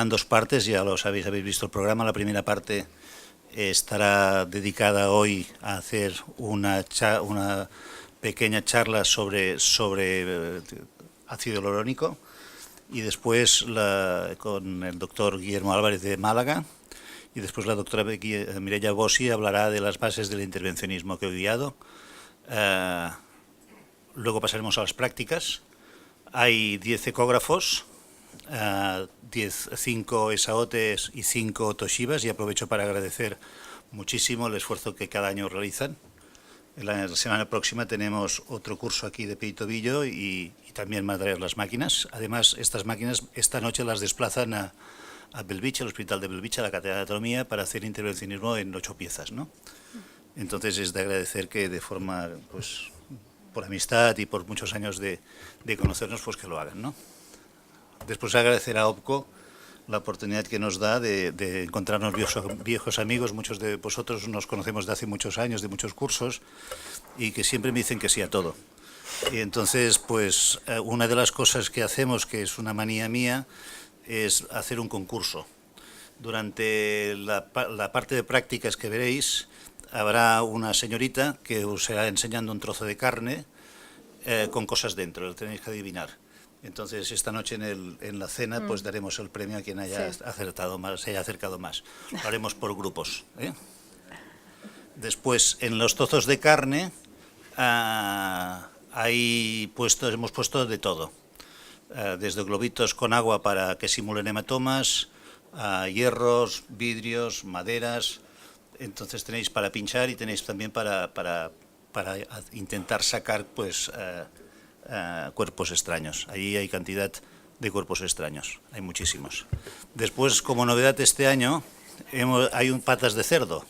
serán dos partes, ya lo sabéis, habéis visto el programa. La primera parte estará dedicada hoy a hacer una pequeña charla sobre ácido hialurónico, y después con el doctor Guillermo Álvarez de Málaga, y después la doctora Mireia Bossi hablará de las bases del intervencionismo que he guiado. Luego pasaremos a las prácticas. Hay 10 ecógrafos, 5 Esaotes y 5 Toshibas, y aprovecho para agradecer muchísimo el esfuerzo que cada año realizan. La semana próxima tenemos otro curso aquí de pie y tobillo, y también van a traer las máquinas. Además, estas máquinas esta noche las desplazan a Bellvitge, al Hospital de Bellvitge, a la Cátedra de Anatomía, para hacer intervencionismo en 8 piezas, ¿no? Entonces es de agradecer que de forma, pues, por amistad y por muchos años de conocernos, pues que lo hagan, ¿no? Después agradecer a OPCO la oportunidad que nos da de encontrarnos viejos amigos. Muchos de vosotros nos conocemos de hace muchos años, de muchos cursos, y que siempre me dicen que sí a todo. Y entonces, pues, una de las cosas que hacemos, que es una manía mía, es hacer un concurso. Durante la parte de prácticas que veréis, habrá una señorita que os irá enseñando un trozo de carne con cosas dentro, lo tenéis que adivinar. Entonces, esta noche en la cena, pues daremos el premio a quien haya acertado más, se haya acercado más. Lo haremos por grupos, ¿eh? Después, en los trozos de carne, hemos puesto de todo. Desde globitos con agua para que simulen hematomas, hierros, vidrios, maderas. Entonces tenéis para pinchar y tenéis también para intentar sacar, pues, cuerpos extraños. Allí hay cantidad de cuerpos extraños, hay muchísimos. Después, como novedad este año, hay patas de cerdo,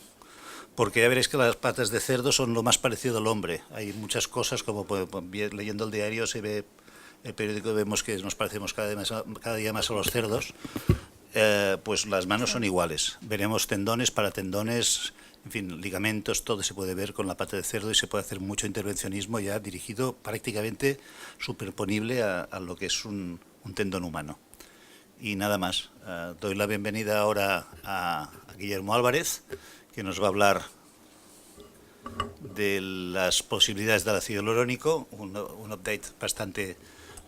porque ya veréis que las patas de cerdo son lo más parecido al hombre. Hay muchas cosas, como leyendo el diario se ve, el periódico, vemos que nos parecemos cada día más a los cerdos. Pues las manos son iguales. Veremos tendones para tendones, en fin, ligamentos, todo se puede ver con la pata de cerdo, y se puede hacer mucho intervencionismo ya dirigido, prácticamente superponible a lo que es un tendón humano. Y nada más. Doy la bienvenida ahora a Guillermo Álvarez, que nos va a hablar de las posibilidades del ácido hialurónico, un update bastante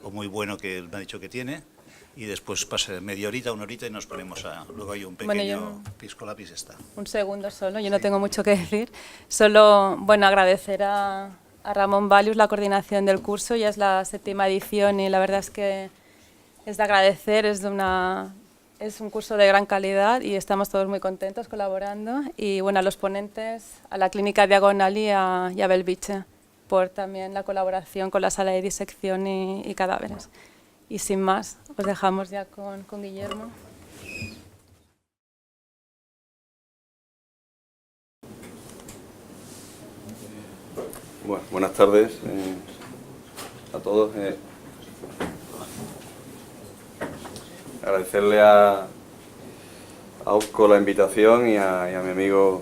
o muy bueno que él me ha dicho que tiene. Y después pasa media horita, una horita, y nos ponemos luego hay un pequeño pisco lápiz, está. Un segundo solo, yo no tengo mucho que decir. Solo, bueno, agradecer a Ramón Valius la coordinación del curso. Ya es la 7ª edición y la verdad es que es de agradecer. Es un curso de gran calidad y estamos todos muy contentos colaborando. Y bueno, a los ponentes, a la Clínica Diagonal y a Bellvitge, por también la colaboración con la sala de disección y cadáveres. Y sin más, os dejamos ya con Guillermo. Bueno, buenas tardes a todos. Agradecerle a OPCO la invitación y a mi amigo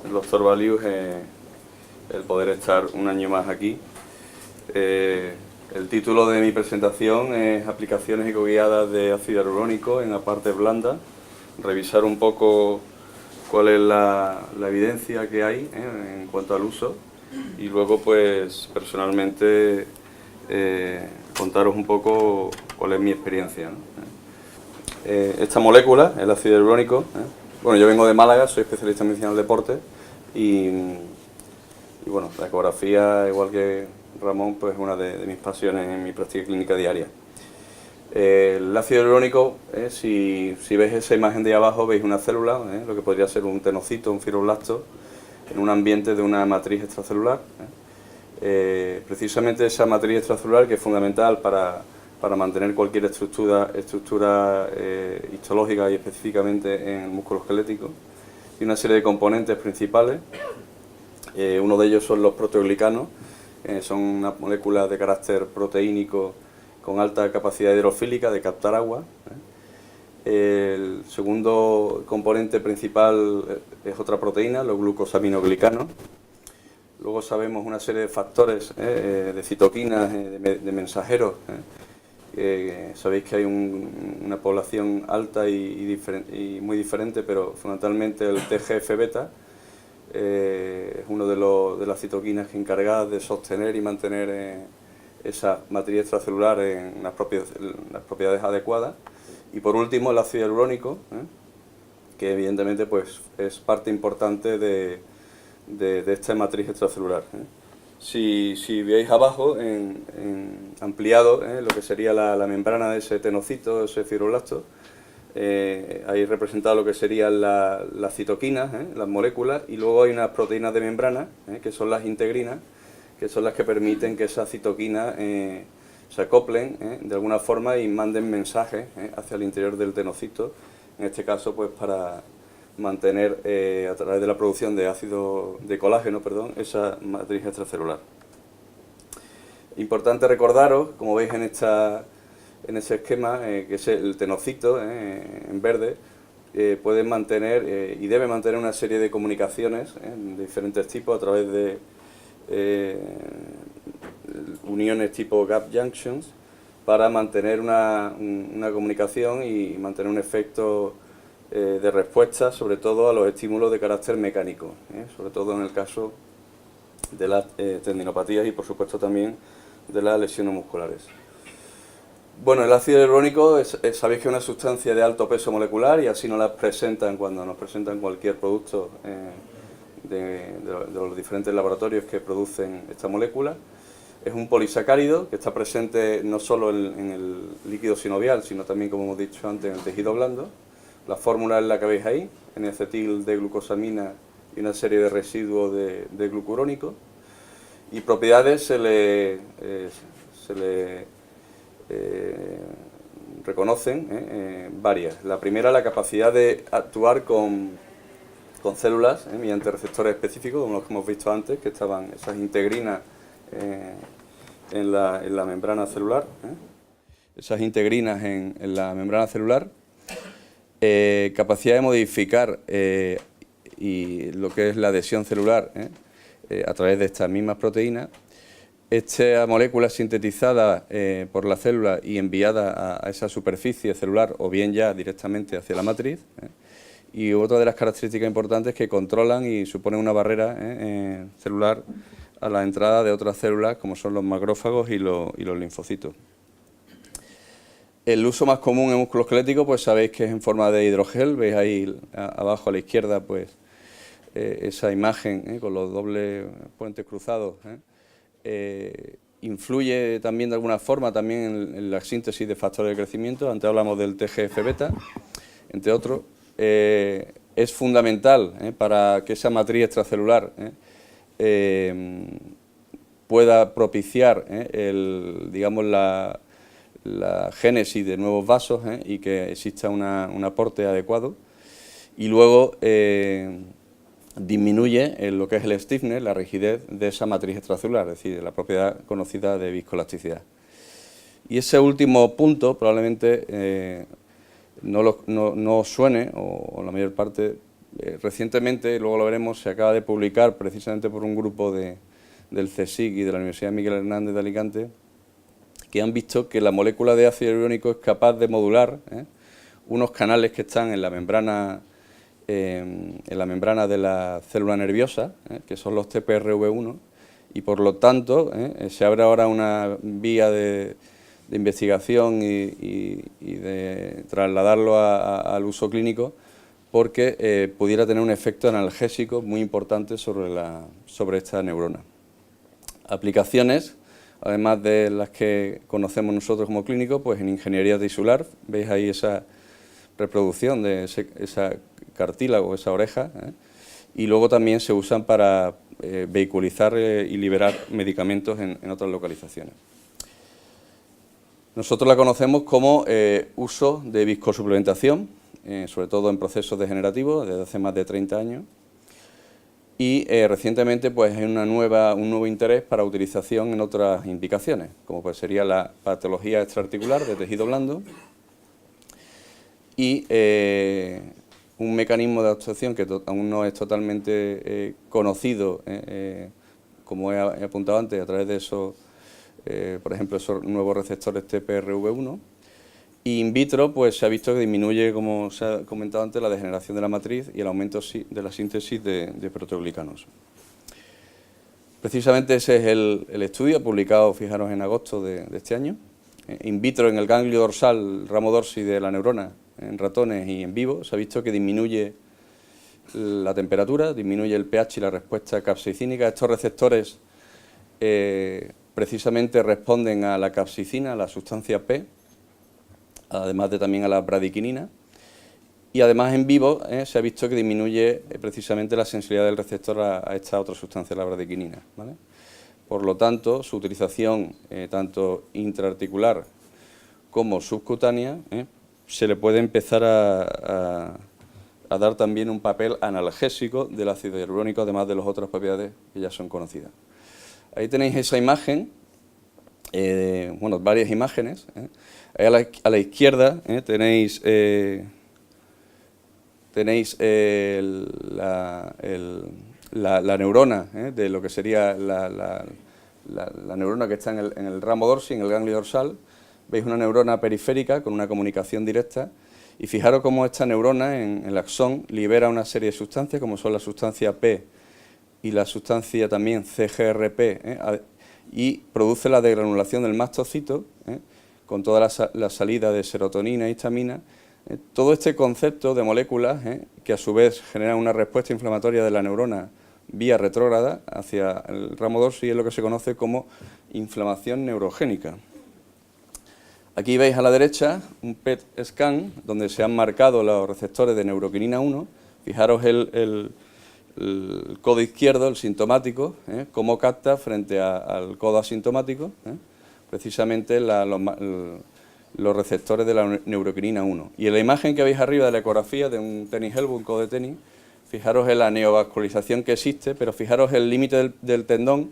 el doctor Valius el poder estar un año más aquí. El título de mi presentación es Aplicaciones ecoguiadas de ácido hialurónico en la parte blanda. Revisar un poco cuál es la evidencia que hay en cuanto al uso, y luego, pues, personalmente contaros un poco cuál es mi experiencia, ¿no? Esta molécula, el ácido hialurónico, bueno, yo vengo de Málaga, soy especialista en medicina del deporte, y bueno, la ecografía, igual que Ramón, pues es una de mis pasiones en mi práctica clínica diaria. El ácido hialurónico, si veis esa imagen de ahí abajo, veis una célula, lo que podría ser un tenocito, un fibroblasto, en un ambiente de una matriz extracelular. Precisamente esa matriz extracelular, que es fundamental para mantener cualquier estructura histológica y específicamente en el músculo esquelético, tiene una serie de componentes principales. Uno de ellos son los proteoglicanos. Son unas moléculas de carácter proteínico con alta capacidad hidrofílica de captar agua. El segundo componente principal es otra proteína, los glucosaminoglicanos. Luego sabemos una serie de factores de citoquinas, de mensajeros, Sabéis que hay una población alta y muy diferente, pero fundamentalmente el TGF-beta es uno de las citoquinas encargadas de sostener y mantener esa matriz extracelular en las propiedades adecuadas. Y por último el ácido hialurónico, que evidentemente pues, es parte importante de esta matriz extracelular. Si veis abajo, ampliado, lo que sería la membrana de ese tenocito, ese fibroblasto, ahí representado lo que serían las citoquinas, las moléculas, y luego hay unas proteínas de membrana, que son las integrinas, que son las que permiten que esas citoquinas se acoplen de alguna forma y manden mensajes hacia el interior del tenocito, en este caso pues para mantener a través de la producción de ácido de colágeno, esa matriz extracelular. Importante recordaros, como veis en ese esquema, que es el tenocito en verde, puede mantener y debe mantener una serie de comunicaciones de diferentes tipos a través de uniones tipo gap junctions para mantener una comunicación y mantener un efecto de respuesta, sobre todo a los estímulos de carácter mecánico, sobre todo en el caso de las tendinopatías y por supuesto también de las lesiones musculares. Bueno, el ácido hialurónico sabéis que es una sustancia de alto peso molecular y así nos la presentan cuando nos presentan cualquier producto de los diferentes laboratorios que producen esta molécula. Es un polisacárido que está presente no solo en el líquido sinovial, sino también, como hemos dicho antes, en el tejido blando. La fórmula es la que veis ahí, N-acetil de glucosamina y una serie de residuos de glucurónico. Y propiedades se le reconocen varias. La primera, la capacidad de actuar con células mediante receptores específicos, como los que hemos visto antes, que estaban esas integrinas en la membrana celular. Esas integrinas en la membrana celular. Capacidad de modificar y lo que es la adhesión celular a través de estas mismas proteínas. Esta molécula sintetizada por la célula y enviada a esa superficie celular o bien ya directamente hacia la matriz. Y otra de las características importantes es que controlan y suponen una barrera celular a la entrada de otras células como son los macrófagos y los linfocitos. El uso más común en músculo esquelético, pues sabéis que es en forma de hidrogel, veis ahí abajo a la izquierda pues esa imagen con los dobles puentes cruzados. Influye también de alguna forma también en la síntesis de factores de crecimiento, antes hablamos del TGF-beta, entre otros. Es fundamental para que esa matriz extracelular pueda propiciar digamos la génesis de nuevos vasos y que exista un aporte adecuado. Y luego disminuye lo que es el stiffness, la rigidez de esa matriz extracelular, es decir, la propiedad conocida de viscoelasticidad. Y ese último punto probablemente no os suene, o la mayor parte, recientemente, luego lo veremos, se acaba de publicar precisamente por un grupo del CSIC y de la Universidad Miguel Hernández de Alicante, que han visto que la molécula de ácido hialurónico es capaz de modular unos canales que están en la membrana de la célula nerviosa, que son los TPRV1, y por lo tanto se abre ahora una vía de investigación y de trasladarlo al uso clínico, porque pudiera tener un efecto analgésico muy importante sobre esta neurona. Aplicaciones, además de las que conocemos nosotros como clínicos, pues en ingeniería tisular, veis ahí esa reproducción de esa cartílago, esa oreja, y luego también se usan para vehiculizar y liberar medicamentos en otras localizaciones. Nosotros la conocemos como uso de viscosuplementación, sobre todo en procesos degenerativos, desde hace más de 30 años, y recientemente pues hay un nuevo interés para utilización en otras indicaciones, como pues sería la patología extraarticular de tejido blando y un mecanismo de actuación que aún no es totalmente conocido, como he apuntado antes, a través de esos por ejemplo, esos nuevos receptores TPRV1. Y in vitro, pues se ha visto que disminuye, como se ha comentado antes, la degeneración de la matriz y el aumento de la síntesis de proteoglicanos. Precisamente ese es el estudio publicado, fijaros, en agosto de este año. In vitro, en el ganglio dorsal, el ramo dorsi de la neurona, en ratones y en vivo, se ha visto que disminuye la temperatura, disminuye el pH y la respuesta capsaicínica. Estos receptores precisamente responden a la capsaicina, a la sustancia P, además de también a la bradiquinina, y además en vivo se ha visto que disminuye precisamente la sensibilidad del receptor a esta otra sustancia, la bradiquinina, ¿vale? Por lo tanto, su utilización tanto intraarticular como subcutánea se le puede empezar a dar también un papel analgésico del ácido hialurónico, además de las otras propiedades que ya son conocidas. Ahí tenéis esa imagen, bueno, varias imágenes. Ahí a la izquierda tenéis la neurona, de lo que sería la neurona que está en el ramo dorsi, en el ganglio dorsal. Veis una neurona periférica con una comunicación directa y fijaros cómo esta neurona en el axón libera una serie de sustancias, como son la sustancia P y la sustancia también CGRP, y produce la degranulación del mastocito, con toda la salida de serotonina y histamina. Todo este concepto de moléculas que a su vez generan una respuesta inflamatoria de la neurona vía retrógrada hacia el ramo dorsi es lo que se conoce como inflamación neurogénica. Aquí veis a la derecha un PET scan donde se han marcado los receptores de neuroquinina 1. Fijaros el codo izquierdo, el sintomático, cómo capta frente al codo asintomático, precisamente los receptores de la neuroquinina 1. Y en la imagen que veis arriba de la ecografía de un tenis elbow, un codo de tenis, fijaros en la neovascularización que existe, pero fijaros el límite del tendón,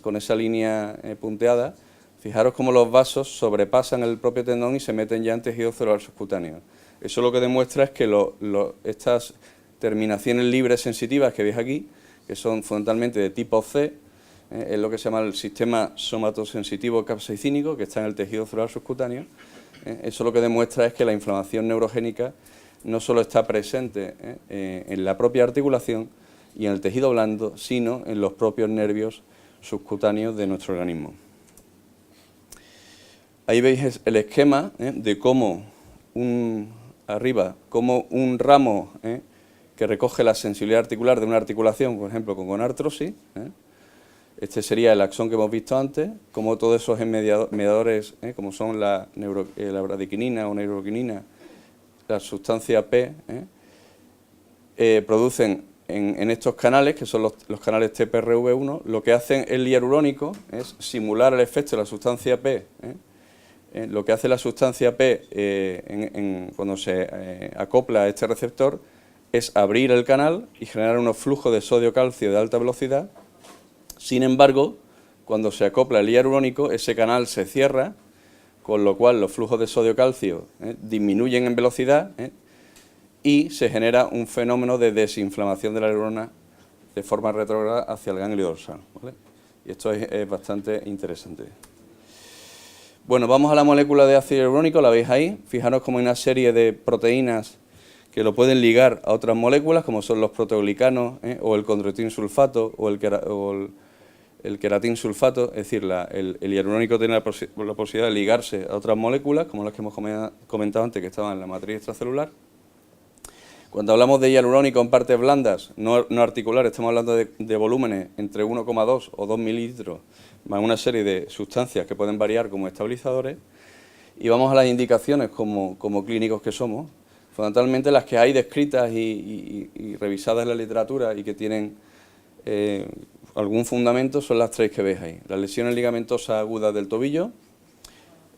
con esa línea punteada. Fijaros cómo los vasos sobrepasan el propio tendón y se meten ya en tejido celular subcutáneo. Eso lo que demuestra es que estas terminaciones libres sensitivas que veis aquí, que son fundamentalmente de tipo C, es lo que se llama el sistema somatosensitivo capsaicínico, que está en el tejido celular subcutáneo. Eso lo que demuestra es que la inflamación neurogénica no solo está presente en la propia articulación y en el tejido blando, sino en los propios nervios subcutáneos de nuestro organismo. Ahí veis el esquema de cómo arriba, como un ramo que recoge la sensibilidad articular de una articulación, por ejemplo, con artrosis. Este sería el axón que hemos visto antes, como todos esos mediadores, como son la bradiquinina o neuroquinina, la sustancia P, producen en estos canales, que son los canales TPRV1, lo que hacen el hialurónico es simular el efecto de la sustancia P. Lo que hace la sustancia P cuando se acopla a este receptor es abrir el canal y generar unos flujos de sodio-calcio de alta velocidad. Sin embargo, cuando se acopla el hialurónico, ese canal se cierra, con lo cual los flujos de sodio-calcio disminuyen en velocidad y se genera un fenómeno de desinflamación de la neurona de forma retrógrada hacia el ganglio dorsal, ¿vale? Y esto es bastante interesante. Bueno, vamos a la molécula de ácido hialurónico, la veis ahí. Fijaros como hay una serie de proteínas que lo pueden ligar a otras moléculas, como son los proteoglicanos, o el condroitinsulfato o el queratinsulfato. Es decir, el hialurónico tiene la posibilidad de ligarse a otras moléculas, como las que hemos comentado antes, que estaban en la matriz extracelular. Cuando hablamos de hialurónico en partes blandas, no articulares, estamos hablando de volúmenes entre 1,2 o 2 mililitros, más una serie de sustancias que pueden variar como estabilizadores. Y vamos a las indicaciones como clínicos que somos. Fundamentalmente las que hay descritas y revisadas en la literatura y que tienen algún fundamento son las tres que ves ahí. Las lesiones ligamentosas agudas del tobillo,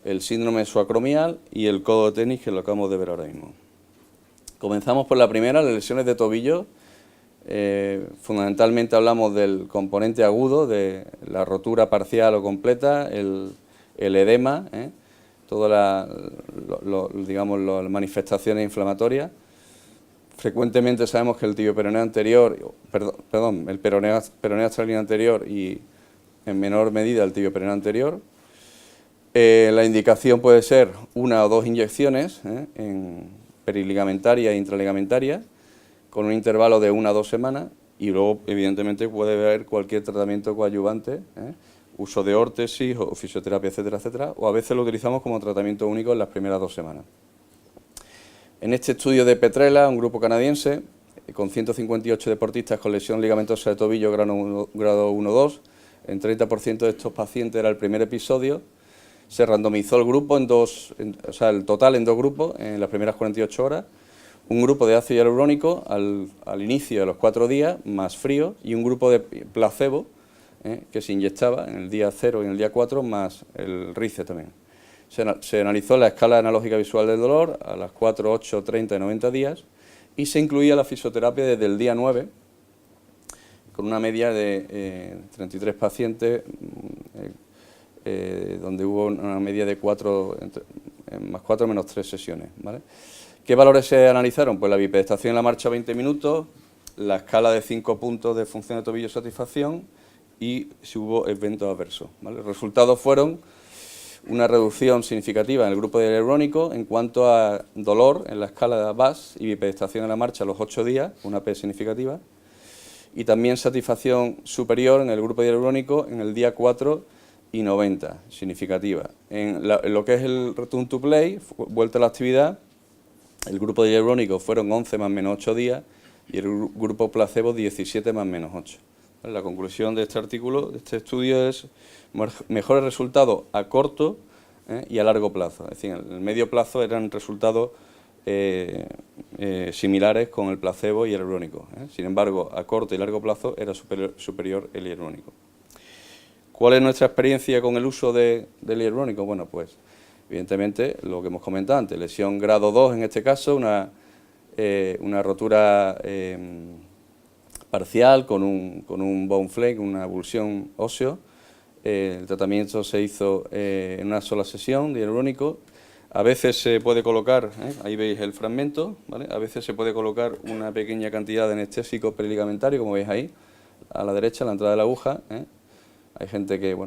el síndrome subacromial y el codo de tenis, que lo acabamos de ver ahora mismo. Comenzamos por la primera, las lesiones de tobillo. Fundamentalmente hablamos del componente agudo, de la rotura parcial o completa, el edema, todas las manifestaciones inflamatorias. Frecuentemente sabemos que el tibioperoneo anterior, el peroneo astralino anterior y en menor medida el tibioperoneo anterior, La indicación puede ser 1 o 2 inyecciones en periligamentaria e intraligamentaria, con un intervalo de 1 a 2 semanas, y luego, evidentemente, puede haber cualquier tratamiento coadyuvante, uso de órtesis o fisioterapia, etcétera, etcétera, o a veces lo utilizamos como tratamiento único en las primeras 2 semanas. En este estudio de Petrella, un grupo canadiense, con 158 deportistas con lesión ligamentosa de tobillo grado 1-2, en 30% de estos pacientes era el primer episodio. Se randomizó el grupo el total en 2 grupos en las primeras 48 horas. Un grupo de ácido hialurónico al inicio de los 4 días, más frío, y un grupo de placebo que se inyectaba en el día 0 y en el día 4, más el RICE también. Se analizó la escala analógica visual del dolor a las 4, 8, 30 y 90 días, y se incluía la fisioterapia desde el día 9, con una media de 33 pacientes, donde hubo una media de 4, más 4 menos 3 sesiones, ¿vale? ¿Qué valores se analizaron? Pues la bipedestación en la marcha 20 minutos, la escala de 5 puntos de función de tobillo satisfacción y si hubo eventos adversos, ¿vale? Los resultados fueron una reducción significativa en el grupo de hialurónico en cuanto a dolor en la escala de VAS y bipedestación en la marcha a los 8 días, una P significativa, y también satisfacción superior en el grupo de hialurónico en el día 4 y 90, significativa. En lo que es el return to play, vuelta a la actividad, el grupo de hialurónico fueron 11 más menos 8 días y el grupo placebo 17 más menos 8. La conclusión de este artículo, de este estudio, es mejores resultados a corto y a largo plazo. Es decir, en el medio plazo eran resultados similares con el placebo y el hialurónico. Sin embargo, a corto y largo plazo era superior el hialurónico. ¿Cuál es nuestra experiencia con el uso del hialurónico? Bueno, pues evidentemente lo que hemos comentado antes, lesión grado 2 en este caso, una rotura parcial con un bone flake, una avulsión óseo. El tratamiento se hizo en una sola sesión de hialurónico. A veces se puede colocar, ahí veis el fragmento, ¿vale? A veces se puede colocar una pequeña cantidad de anestésico periligamentario, como veis ahí, a la derecha, a la entrada de la aguja. Hay gente que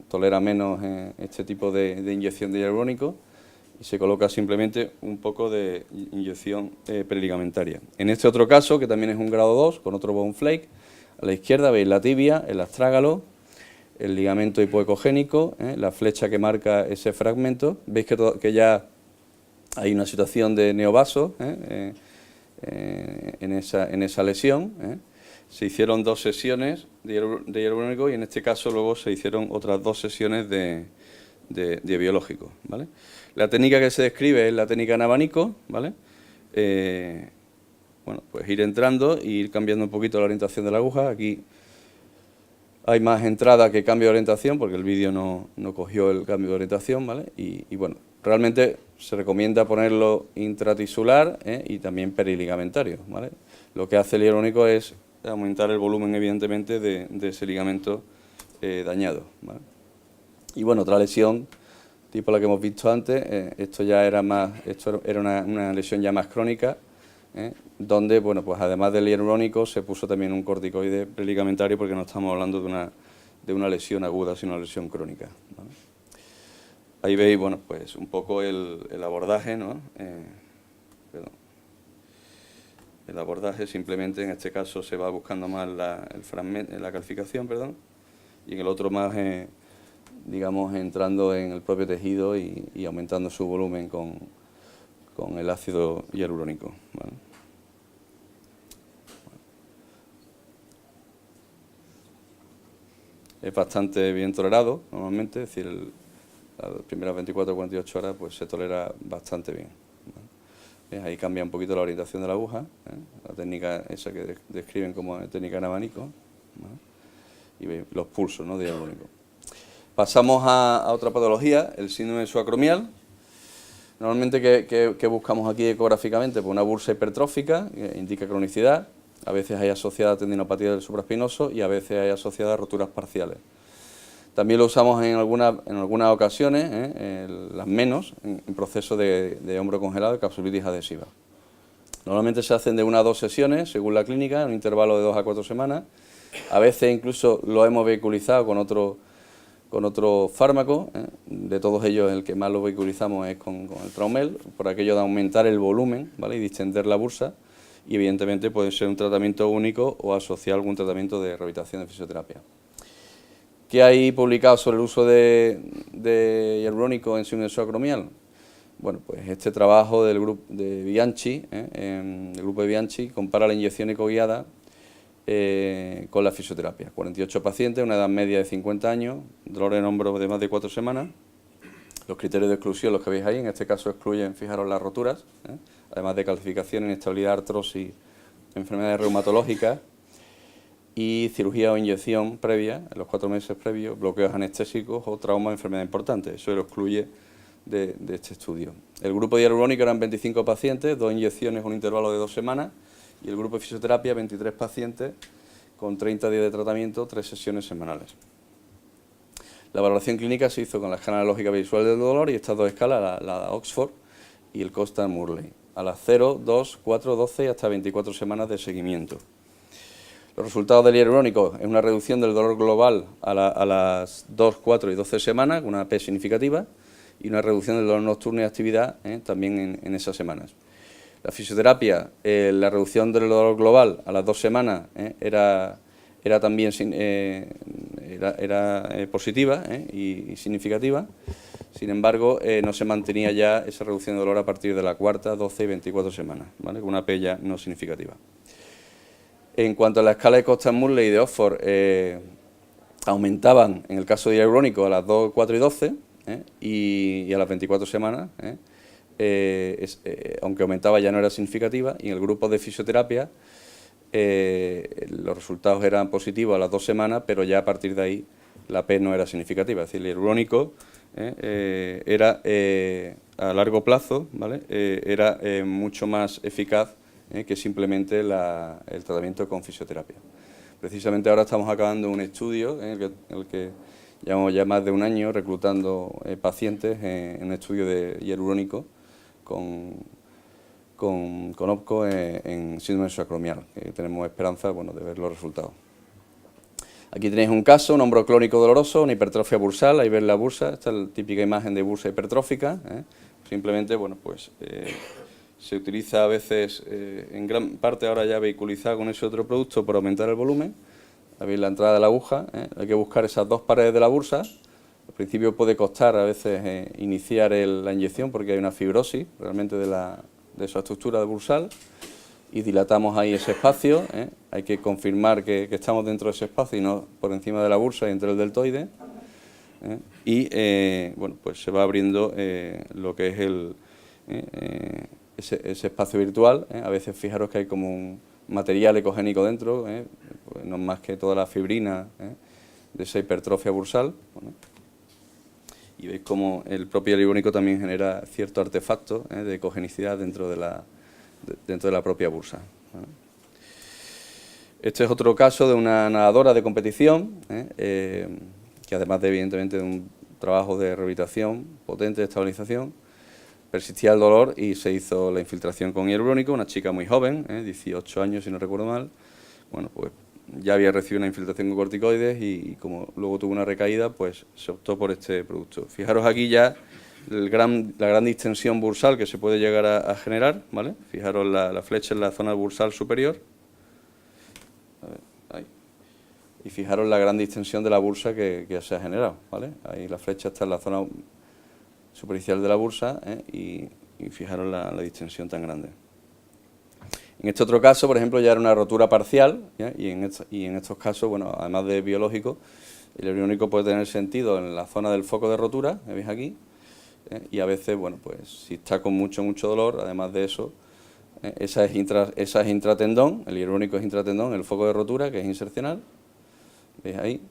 tolera menos este tipo de inyección de hialurónico y se coloca simplemente un poco de inyección periligamentaria. En este otro caso, que también es un grado 2, con otro bone flake, a la izquierda veis la tibia, el astrágalo, el ligamento hipoecogénico, la flecha que marca ese fragmento. Veis que ya hay una situación de neovaso en esa lesión. Se hicieron 2 sesiones de hialurónico y en este caso luego se hicieron otras 2 sesiones de biológico, ¿vale? La técnica que se describe es la técnica en abanico, ¿vale? Bueno, pues ir entrando e ir cambiando un poquito la orientación de la aguja. Aquí hay más entrada que cambio de orientación porque el vídeo no cogió el cambio de orientación, ¿vale? Y bueno, realmente se recomienda ponerlo intratisular y también periligamentario, ¿vale? Lo que hace el hialurónico es aumentar el volumen, evidentemente, de ese ligamento dañado, ¿vale? Y bueno, otra lesión, tipo la que hemos visto antes, esto era una lesión ya más crónica, donde, bueno, pues además del hialurónico se puso también un corticoide preligamentario porque no estamos hablando de una lesión aguda, sino una lesión crónica, ¿vale? Ahí veis, bueno, pues un poco el abordaje, ¿no? El abordaje simplemente en este caso se va buscando más la calcificación, perdón, y en el otro más, digamos, entrando en el propio tejido y aumentando su volumen con el ácido hialurónico, ¿vale? Es bastante bien tolerado normalmente, es decir, las primeras 24 o 48 horas pues se tolera bastante bien, ¿vale? Ahí cambia un poquito la orientación de la aguja, la técnica esa que describen como técnica en abanico, ¿vale? Y veis los pulsos, ¿no?, de hialurónico. Pasamos a otra patología, el síndrome suacromial. Normalmente, ¿qué buscamos aquí ecográficamente? Pues una bursa hipertrófica, que indica cronicidad. A veces hay asociada a tendinopatía del supraespinoso y a veces hay asociada a roturas parciales. También lo usamos en algunas ocasiones, las menos, en proceso de hombro congelado y capsulitis adhesiva. Normalmente se hacen de 1 a 2 sesiones, según la clínica, en un intervalo de 2 a 4 semanas. A veces incluso lo hemos vehiculizado con otro con otros fármacos, de todos ellos el que más lo vehiculizamos es con el Traumel, por aquello de aumentar el volumen, ¿vale?, y distender la bursa, y evidentemente puede ser un tratamiento único o asociar algún tratamiento de rehabilitación de fisioterapia. ¿Qué hay publicado sobre el uso de hialurónico en síndrome acromial? Bueno, pues este trabajo del grupo de Bianchi, el grupo de Bianchi, compara la inyección ecoguiada con la fisioterapia. 48 pacientes, una edad media de 50 años, dolor en hombro de más de 4 semanas. Los criterios de exclusión, los que veis ahí, en este caso excluyen, fijaros, las roturas, además de calcificación, inestabilidad, artrosis, enfermedades reumatológicas y cirugía o inyección previa, en los 4 meses previos, bloqueos anestésicos o trauma de enfermedad importante. Eso lo excluye de este estudio. El grupo de hialurónico eran 25 pacientes, 2 inyecciones, un intervalo de 2 semanas, y el grupo de fisioterapia, 23 pacientes, con 30 días de tratamiento, 3 sesiones semanales. La valoración clínica se hizo con la escala analógica visual del dolor y estas 2 escalas, la Oxford y el Constant-Murley, a las 0, 2, 4, 12 y hasta 24 semanas de seguimiento. Los resultados del hialurónico es una reducción del dolor global a las 2, 4 y 12 semanas, con una P significativa, y una reducción del dolor nocturno y actividad también en esas semanas. La fisioterapia, la reducción del dolor global a las 2 semanas era también positiva y significativa. Sin embargo, no se mantenía ya esa reducción de dolor a partir de la 4ª, 12 y 24 semanas, ¿vale?, con una P ya no significativa. En cuanto a la escala de Constant-Murley y de Oxford, aumentaban en el caso de hialurónico a las 2, 4 y 12 y a las 24 semanas, aunque aumentaba ya no era significativa, y en el grupo de fisioterapia los resultados eran positivos a las 2 semanas, pero ya a partir de ahí la P no era significativa, es decir, el hialurónico era a largo plazo, ¿vale?, era mucho más eficaz que simplemente el tratamiento con fisioterapia. Precisamente ahora estamos acabando un estudio en el que llevamos ya más de un año reclutando pacientes en un estudio de hialurónico con OPCO en síndrome acromial, que tenemos esperanza, bueno, de ver los resultados. Aquí tenéis un caso, un hombro clónico doloroso, una hipertrofia bursal, ahí ves la bursa, esta es la típica imagen de bursa hipertrófica, simplemente, bueno, pues se utiliza a veces, en gran parte ahora ya vehiculizada con ese otro producto para aumentar el volumen. Veis la entrada de la aguja, hay que buscar esas 2 paredes de la bursa. Al principio puede costar a veces iniciar la inyección porque hay una fibrosis realmente de esa estructura bursal, y dilatamos ahí ese espacio, hay que confirmar que estamos dentro de ese espacio y no por encima de la bursa y entre el deltoide, y bueno, pues se va abriendo lo que es ese espacio virtual. A veces fijaros que hay como un material ecogénico dentro, pues no es más que toda la fibrina de esa hipertrofia bursal, ¿no? Y veis cómo el propio hialurónico también genera cierto artefacto de ecogenicidad dentro de la propia bursa, ¿no? Este es otro caso de una nadadora de competición, que además de, evidentemente, de un trabajo de rehabilitación potente, de estabilización, persistía el dolor y se hizo la infiltración con hialurónico, una chica muy joven, 18 años si no recuerdo mal. Bueno, pues ya había recibido una infiltración con corticoides y como luego tuvo una recaída, pues se optó por este producto. Fijaros aquí ya la gran distensión bursal que se puede llegar a generar, ¿vale? Fijaros la flecha en la zona bursal superior. A ver, ahí. Y fijaros la gran distensión de la bursa que se ha generado, ¿vale? Ahí la flecha está en la zona superficial de la bursa, y fijaros la distensión tan grande. En este otro caso, por ejemplo, ya era una rotura parcial, ¿ya? Y en estos casos, bueno, además de biológico, el hialurónico puede tener sentido en la zona del foco de rotura, que veis aquí, y a veces, bueno, pues si está con mucho dolor, además de eso, esa es intratendón, el hialurónico es intratendón, el foco de rotura, que es insercional, veis ahí,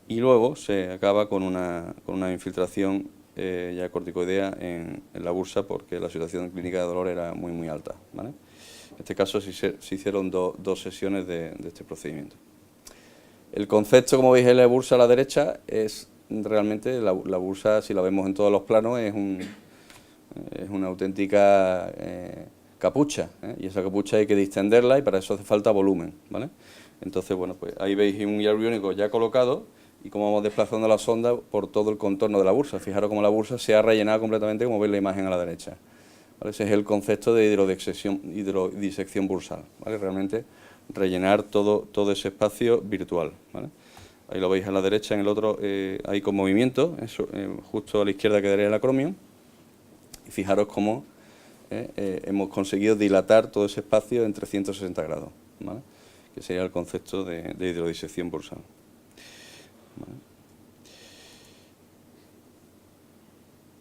y luego se acaba con una infiltración ya corticoidea en la bursa, porque la situación clínica de dolor era muy alta, ¿vale? En este caso se hicieron dos sesiones de este procedimiento. El concepto, como veis en la bursa a la derecha, es realmente la bursa, si la vemos en todos los planos, es una auténtica capucha, y esa capucha hay que distenderla y para eso hace falta volumen, ¿vale? Entonces, bueno, pues ahí veis un hialurónico ya colocado y cómo vamos desplazando la sonda por todo el contorno de la bursa. Fijaros cómo la bursa se ha rellenado completamente, como veis la imagen a la derecha. ¿Vale? Ese es el concepto de hidrodisección bursal, ¿vale? Realmente rellenar todo ese espacio virtual, ¿vale? Ahí lo veis a la derecha, en el otro hay con movimiento, justo a la izquierda quedaría el acromion. Y fijaros cómo hemos conseguido dilatar todo ese espacio en 360 grados, ¿vale? Que sería el concepto de hidrodisección bursal. ¿Vale?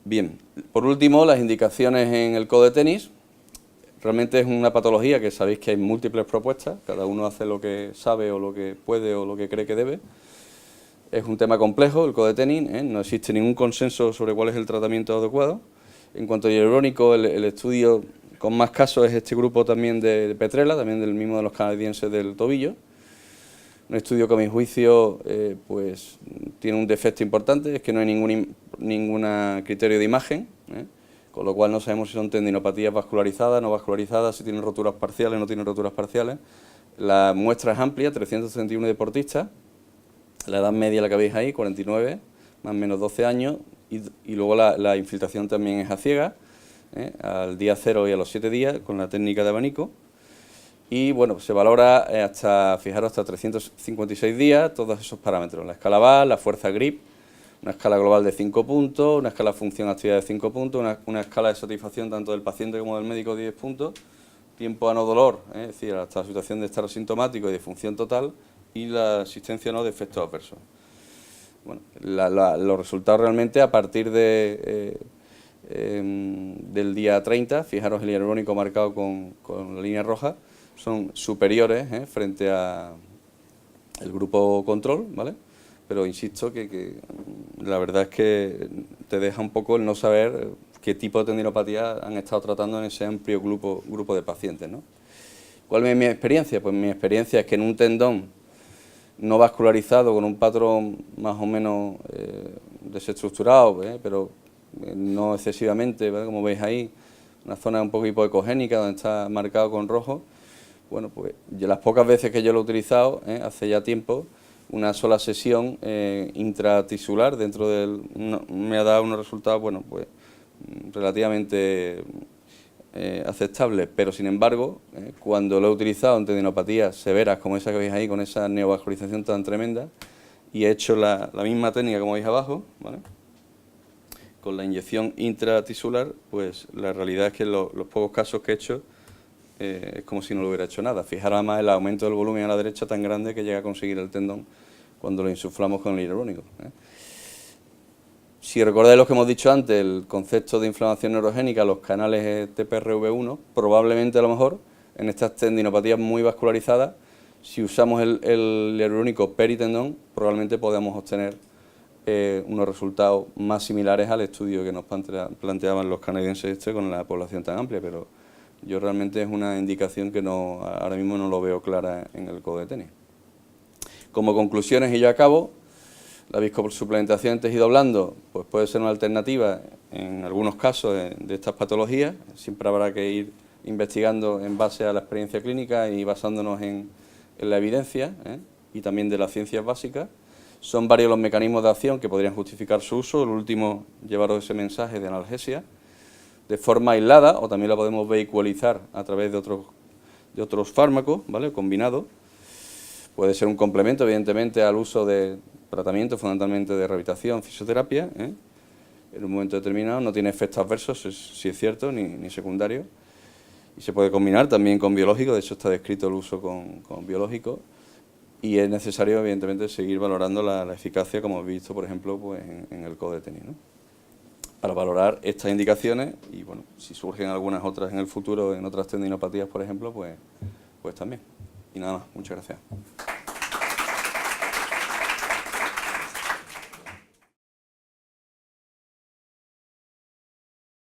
Bien, por último, las indicaciones en el CODE-TENIS. Realmente es una patología que sabéis que hay múltiples propuestas, cada uno hace lo que sabe o lo que puede o lo que cree que debe. Es un tema complejo, el CODE-TENIS, no existe ningún consenso sobre cuál es el tratamiento adecuado. En cuanto a hialurónico, el estudio con más casos es este grupo también de Petrella, también del mismo de los canadienses del tobillo. Un estudio que a mi juicio pues tiene un defecto importante, es que no hay ningún criterio de imagen, con lo cual no sabemos si son tendinopatías vascularizadas, no vascularizadas, si tienen roturas parciales, no tienen roturas parciales. La muestra es amplia, 331 deportistas, la edad media la que veis ahí, 49, más o menos 12 años, y luego la infiltración también es a ciegas, al día 0 y a los 7 días, con la técnica de abanico. Y bueno, se valora hasta 356 días todos esos parámetros, la escala VAS, la fuerza grip, una escala global de 5 puntos, una escala función-actividad de 5 puntos, una escala de satisfacción tanto del paciente como del médico de 10 puntos, tiempo a no dolor, es decir, hasta la situación de estar asintomático y de función total, y la asistencia no de efectos adversos. Bueno, los resultados realmente a partir del día 30, fijaros el hialurónico marcado con la línea roja, son superiores frente al grupo control, ¿vale? Pero insisto que la verdad es que te deja un poco el no saber qué tipo de tendinopatía han estado tratando en ese amplio grupo de pacientes, ¿no? ¿Cuál es mi experiencia? Pues mi experiencia es que en un tendón no vascularizado, con un patrón más o menos desestructurado, pero no excesivamente, ¿vale? Como veis ahí, una zona un poco hipocogénica donde está marcado con rojo. Bueno, pues las pocas veces que yo lo he utilizado, hace ya tiempo, una sola sesión intratisular dentro del... me ha dado unos resultados, bueno, pues relativamente aceptables, pero sin embargo, cuando lo he utilizado en tendinopatías severas como esa que veis ahí, con esa neovascularización tan tremenda, y he hecho la misma técnica como veis abajo, ¿vale? Con la inyección intratisular, pues la realidad es que los pocos casos que he hecho es como si no lo hubiera hecho nada. Fijaros además el aumento del volumen a la derecha tan grande que llega a conseguir el tendón cuando lo insuflamos con el hialurónico. Si recordáis lo que hemos dicho antes, el concepto de inflamación neurogénica, los canales TPRV1, probablemente a lo mejor en estas tendinopatías muy vascularizadas, si usamos el hialurónico peritendón, probablemente podamos obtener unos resultados más similares al estudio que nos planteaban los canadienses con la población tan amplia, pero yo realmente es una indicación que ahora mismo no lo veo clara en el CODE-TENIS. Como conclusiones, y yo acabo, la viscosuplementación en tejido blando pues puede ser una alternativa en algunos casos de estas patologías. Siempre habrá que ir investigando en base a la experiencia clínica y basándonos en la evidencia y también de las ciencias básicas. Son varios los mecanismos de acción que podrían justificar su uso. El último, llevaros ese mensaje de analgesia de forma aislada, o también la podemos vehiculizar a través de otros fármacos, ¿vale? Combinados. Puede ser un complemento, evidentemente, al uso de tratamiento, fundamentalmente de rehabilitación, fisioterapia, en un momento determinado. No tiene efectos adversos, si es cierto, ni secundarios. Y se puede combinar también con biológicos, de hecho está descrito el uso con biológicos. Y es necesario, evidentemente, seguir valorando la eficacia, como habéis visto, por ejemplo, pues, en el CODE-TENIS, ¿no? Para valorar estas indicaciones y, bueno, si surgen algunas otras en el futuro, en otras tendinopatías, por ejemplo, pues también. Y nada más, muchas gracias.